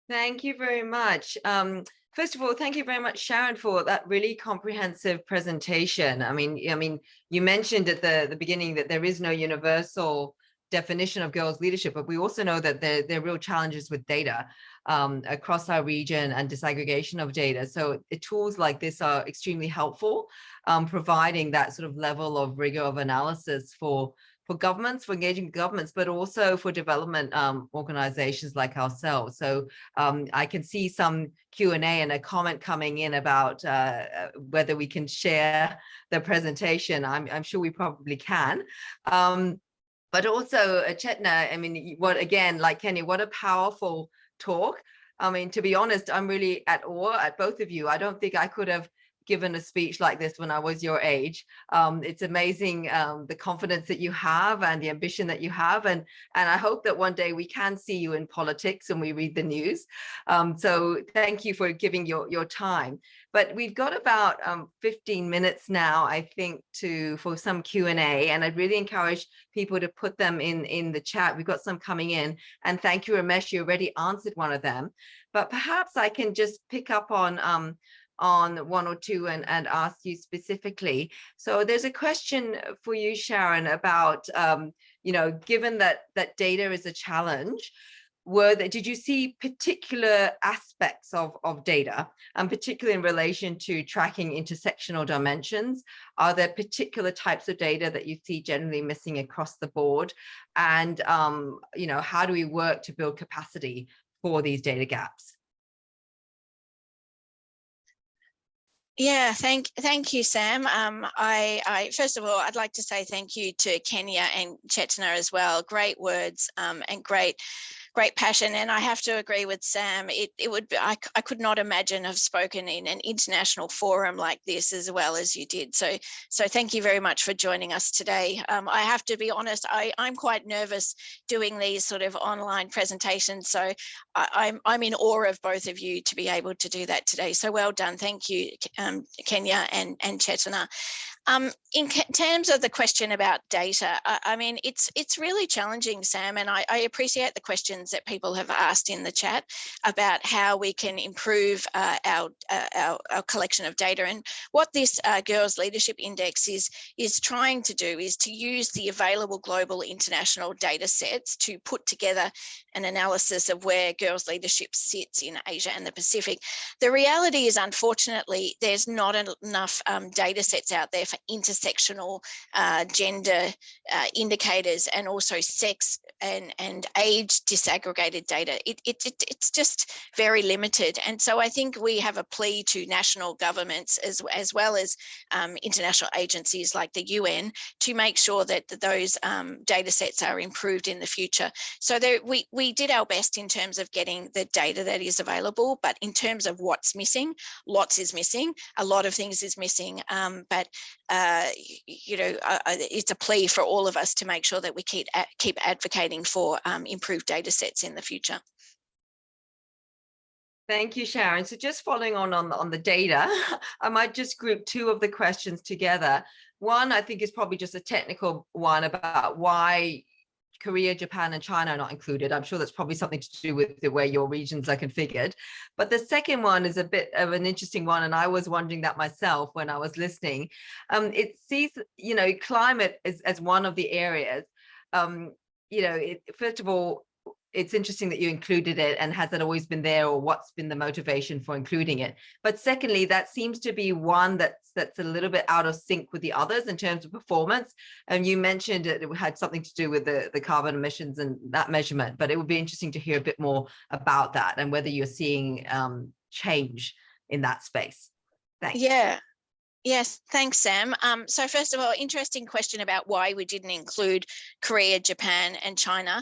Thank you very much. First of all, thank you very much, Sharon, for that really comprehensive presentation. I mean, you mentioned at the beginning that there is no universal definition of girls' leadership, but we also know that there are real challenges with data across our region and disaggregation of data. So tools like this are extremely helpful, providing that sort of level of rigor of analysis for governments, for engaging governments, but also for development organizations like ourselves. So I can see some Q&A and a comment coming in about whether we can share the presentation. I'm sure we probably can. But also, Chetna, I mean, like Kenya, what a powerful talk. I mean, to be honest, I'm really at awe at both of you. I don't think I could have given a speech like this when I was your age. It's amazing the confidence that you have and the ambition that you have. And I hope that one day we can see you in politics and we read the news. So thank you for giving your time. But we've got about 15 minutes now, I think, for some Q&A. And I'd really encourage people to put them in the chat. We've got some coming in. And thank you, Ramesh, you already answered one of them. But perhaps I can just pick up on one or two and ask you specifically. So there's a question for you, Sharon, about, given that data is a challenge, did you see particular aspects of data, and particularly in relation to tracking intersectional dimensions? Are there particular types of data that you see generally missing across the board? And, how do we work to build capacity for these data gaps? Yeah, thank you, Sam. I first of all, I'd like to say thank you to Kenya and Chetna as well. Great words and great passion. And I have to agree with Sam. It would be, I could not imagine have spoken in an international forum like this as well as you did. So thank you very much for joining us today. I have to be honest, I'm quite nervous doing these sort of online presentations. So I'm in awe of both of you to be able to do that today. So well done. Thank you, Kenya and Chetna. In terms of the question about data, I mean, it's really challenging, Sam, and I appreciate the questions that people have asked in the chat about how we can improve our collection of data. And what this Girls Leadership Index is trying to do is to use the available global international data sets to put together an analysis of where girls' leadership sits in Asia and the Pacific. The reality is, unfortunately, there's not enough data sets out there for intersectional gender indicators and also sex and age disaggregated data. It's just very limited. And so I think we have a plea to national governments as well as international agencies like the UN to make sure that those data sets are improved in the future. So we did our best in terms of getting the data that is available, but in terms of what's missing, lots is missing, a lot of things is missing. But it's a plea for all of us to make sure that we keep advocating for improved data sets in the future. Thank you, Sharon. So just following on the data, I might just group two of the questions together. One, I think, is probably just a technical one about why Korea, Japan, and China are not included. I'm sure that's probably something to do with the way your regions are configured. But the second one is a bit of an interesting one, and I was wondering that myself when I was listening. It sees, climate as one of the areas. First of all, it's interesting that you included it, and has it always been there, or what's been the motivation for including it? But secondly, that seems to be one that's a little bit out of sync with the others in terms of performance. And you mentioned it had something to do with the carbon emissions and that measurement, but it would be interesting to hear a bit more about that and whether you're seeing change in that space. Thanks. Yeah. Yes, thanks, Sam. So first of all, interesting question about why we didn't include Korea, Japan, and China.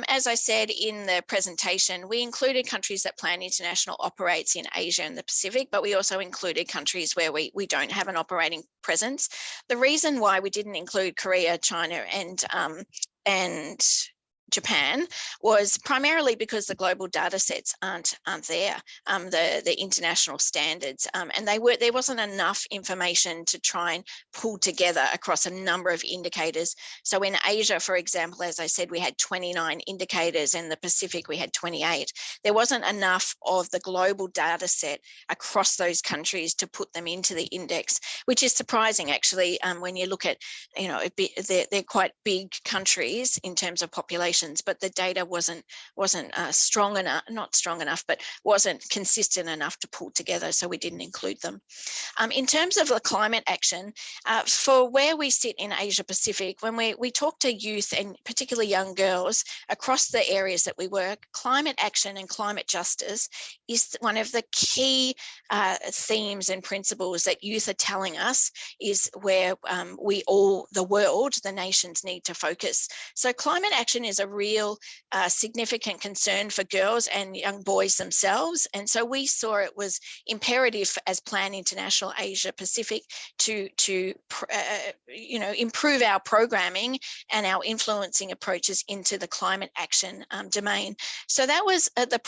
As I said in the presentation, we included countries that Plan International operates in Asia and the Pacific, but we also included countries where we don't have an operating presence. The reason why we didn't include Korea, China, and Japan was primarily because the global data sets aren't there, the international standards, and there wasn't enough information to try and pull together across a number of indicators. So in Asia, for example, as I said, we had 29 indicators. In the Pacific, we had 28. There wasn't enough of the global data set across those countries to put them into the index, which is surprising actually when you look at, they're quite big countries in terms of population, but the data wasn't strong enough, not strong enough, but wasn't consistent enough to pull together, so we didn't include them. In terms of the climate action, for where we sit in Asia Pacific, when we talk to youth and particularly young girls across the areas that we work, climate action and climate justice is one of the key themes and principles that youth are telling us is where the world, the nations need to focus. So climate action is a real significant concern for girls and young boys themselves. And so we saw it was imperative as Plan International Asia Pacific to improve our programming and our influencing approaches into the climate action domain. So that was the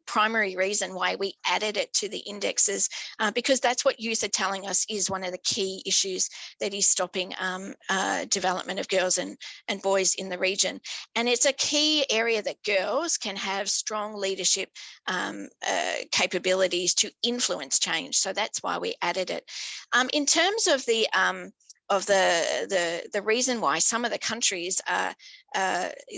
primary reason why we added it to the indexes, because that's what youth are telling us is one of the key issues that is stopping development of girls and boys in the region. And it's a key area that girls can have strong leadership capabilities to influence change. So that's why we added it. In terms of the reason why some of the countries are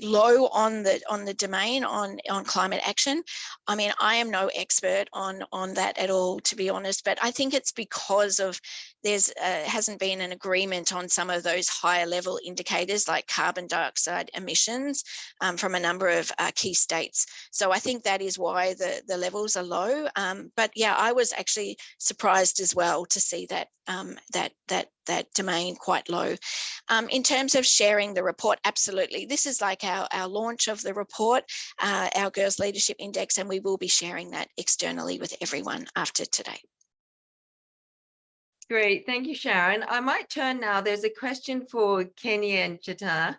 low on the domain on climate action. I mean, I am no expert on that at all, to be honest, but I think it's because of hasn't been an agreement on some of those higher level indicators like carbon dioxide emissions from a number of key states. So I think that is why the levels are low. But yeah, I was actually surprised as well to see that that domain quite low. In terms of sharing the report, absolutely. This is like our launch of the report, our Girls Leadership Index, and we will be sharing that externally with everyone after today. Great, thank you, Sharon. I might turn now. There's a question for Kenya and Chitana.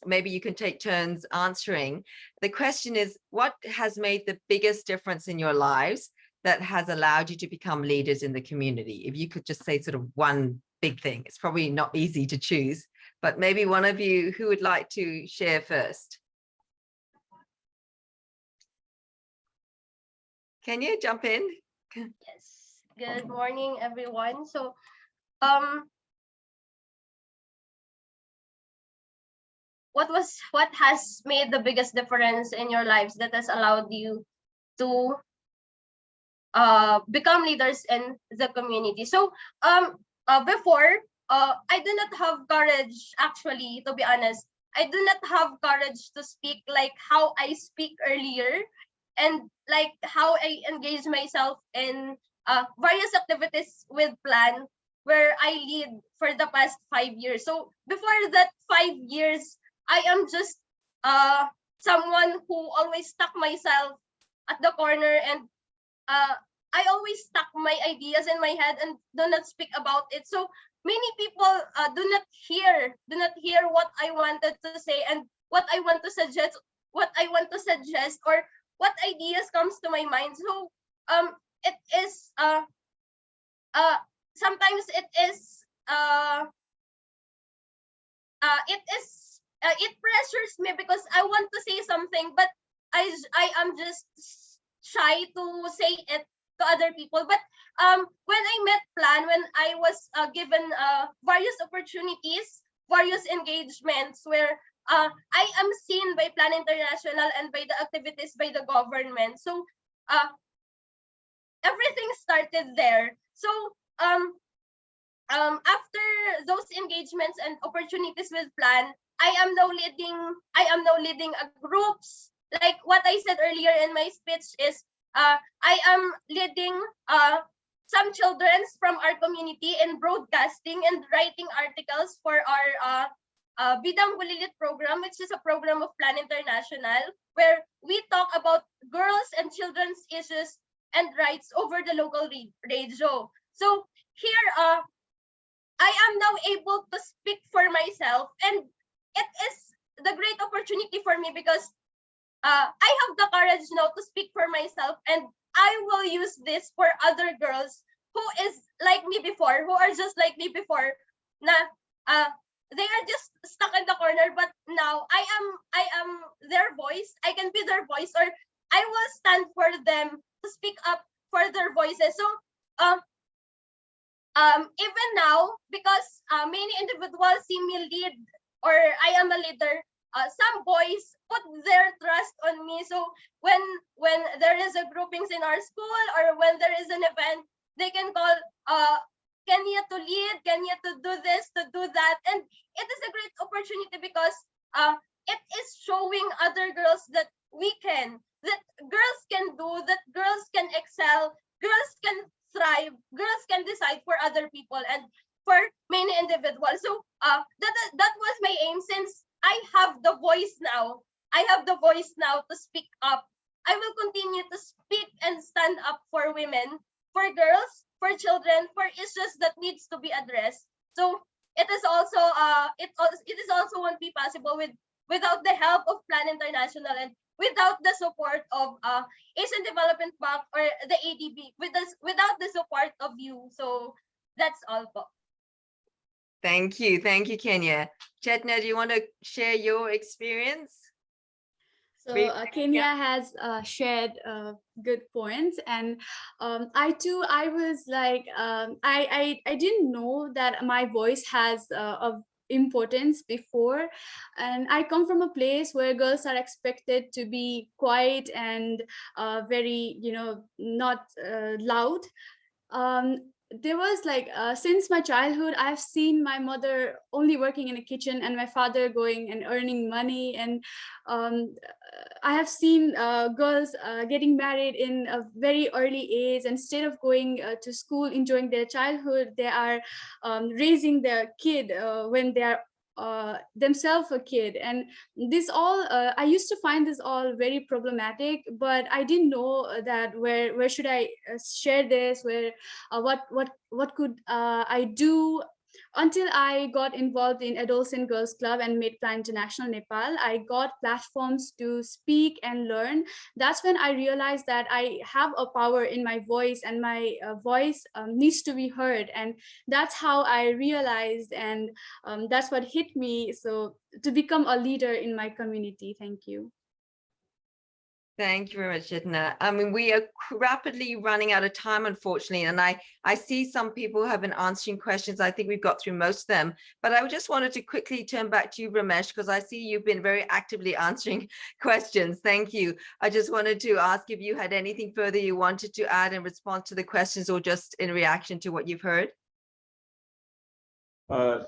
Maybe you can take turns answering. The question is, what has made the biggest difference in your lives that has allowed you to become leaders in the community? If you could just say sort of one big thing. It's probably not easy to choose, but maybe one of you who would like to share first. Can you jump in? Yes. Good morning, everyone. So, what has made the biggest difference in your lives that has allowed you to become leaders in the community? So, before, I do not have courage, actually, to be honest. I do not have courage to speak like how I speak earlier, and like how I engage myself in various activities with Plan, where I lead for the past 5 years. So before that 5 years, I am just someone who always stuck myself at the corner and I always stuck my ideas in my head and do not speak about it. So many people do not hear what I wanted to say and what I want to suggest, or what ideas comes to my mind. So it is uh sometimes it pressures me because I want to say something, but I am just shy to say it to other people. But when I met Plan, when I was given various opportunities, various engagements where I am seen by Plan International and by the activities by the government. So everything started there. So after those engagements and opportunities with Plan, I am now leading a groups. Like what I said earlier in my speech is I am leading some childrens from our community in broadcasting and writing articles for our Bidang Bulilit program, which is a program of Plan International, where we talk about girls and children's issues and rights over the local radio. So here I am now able to speak for myself, and it is the great opportunity for me because I have the courage now to speak for myself, and I will use this for other girls who is like me before, who are just like me before. Na they are just stuck in the corner, but now I am their voice. I can be their voice, or I will stand for them to speak up for their voices. So even now, because many individuals see me lead, or I am a leader, some boys put their trust on me. So when there is a groupings in our school, or when there is an event, they can call Kenya to lead, Kenya to do this, to do that. And it is a great opportunity because it is showing other girls that that girls can do, that girls can excel, girls can thrive, girls can decide for other people and for many individuals. So that was my aim. Since I have the voice now, to speak up. I will continue to speak and stand up for women, for girls, for children, for issues that needs to be addressed. So it is also won't be possible without the help of Plan International and without the support of Asian Development Bank or the ADB, without the support of you. So that's all po. Thank you, Kenya. Chetna, do you want to share your experience? So Kenya has shared good points, and I was like, I didn't know that my voice has of importance before, and I come from a place where girls are expected to be quiet and very, not loud. There was like since my childhood, I've seen my mother only working in a kitchen and my father going and earning money, and I have seen girls getting married in a very early age. Instead of going to school, enjoying their childhood, they are raising their kid when they are themselves a kid. And this all I used to find this all very problematic, but I didn't know that where should I share this, where what could I do, until I got involved in Adolescent Girls Club and made Plan International Nepal. I got platforms to speak and learn. That's when I realized that I have a power in my voice, and my voice needs to be heard. And that's how I realized, and that's what hit me. So to become a leader in my community. Thank you. Thank you very much, Chetna. I mean, we are rapidly running out of time, unfortunately, and I see some people have been answering questions. I think we've got through most of them, but I just wanted to quickly turn back to you, Ramesh, because I see you've been very actively answering questions. Thank you. I just wanted to ask if you had anything further you wanted to add in response to the questions, or just in reaction to what you've heard.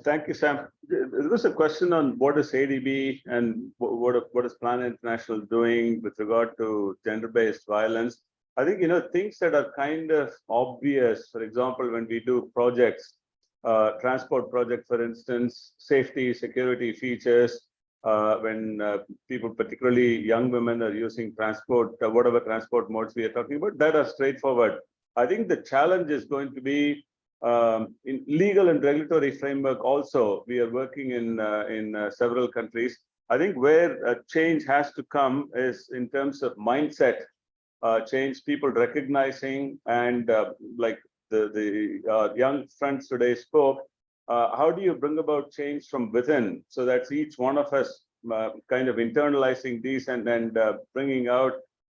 Thank you, Sam. There was a question on what is ADB and what is Plan International doing with regard to gender-based violence. I think, things that are kind of obvious, for example, when we do projects, transport project, for instance, safety, security features, when people, particularly young women, are using transport, whatever transport modes we are talking about, that are straightforward. I think the challenge is going to be in legal and regulatory framework. Also, we are working in several countries. I think where change has to come is in terms of mindset change, people recognizing, and like the young friends today spoke, how do you bring about change from within, so that's each one of us kind of internalizing these and bringing out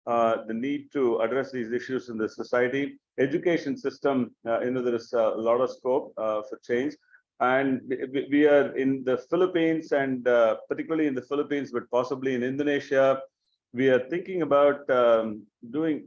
the need to address these issues in the society. Education system, there is a lot of scope for change. And we are in the Philippines, and particularly in the Philippines, but possibly in Indonesia, we are thinking about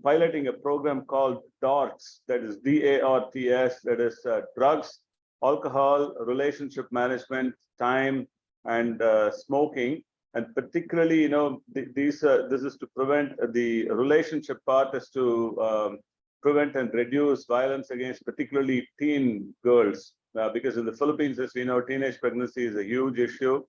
piloting a program called DARTS, that is DARTS, that is drugs, alcohol, relationship management, time, and smoking. And particularly, this is to prevent the relationship part, is to prevent and reduce violence against particularly teen girls. Because in the Philippines, as we know, teenage pregnancy is a huge issue.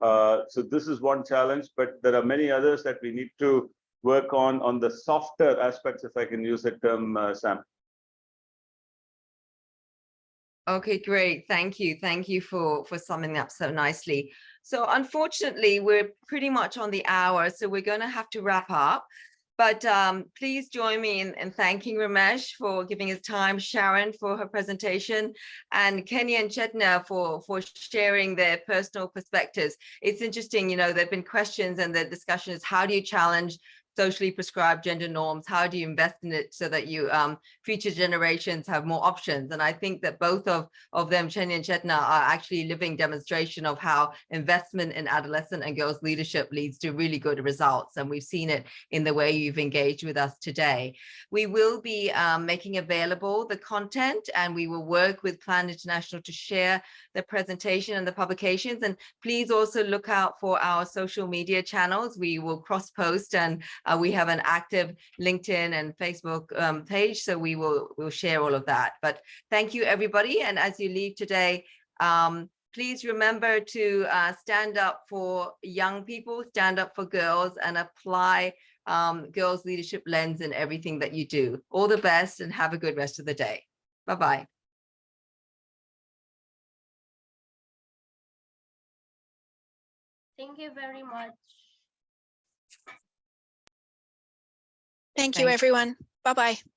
So this is one challenge, but there are many others that we need to work on the softer aspects, if I can use that term, Sam. Okay, great. Thank you. Thank you for summing that up so nicely. So unfortunately, we're pretty much on the hour, so we're going to have to wrap up. But please join me in thanking Ramesh for giving his time, Sharon for her presentation, and Kenya and Chetna for sharing their personal perspectives. It's interesting, there have been questions, and the discussion is, how do you challenge socially prescribed gender norms? How do you invest in it so that you future generations have more options? And I think that both of them, Kenya and Chetna, are actually living demonstration of how investment in adolescent and girls leadership leads to really good results. And we've seen it in the way you've engaged with us today. We will be making available the content, and we will work with Plan International to share the presentation and the publications. And please also look out for our social media channels. We will cross-post, and we have an active LinkedIn and Facebook page, so we'll share all of that. But thank you, everybody. And as you leave today, please remember to stand up for young people, stand up for girls, and apply girls' leadership lens in everything that you do. All the best, and have a good rest of the day. Bye-bye. Thank you very much. Thank you, everyone. Bye-bye.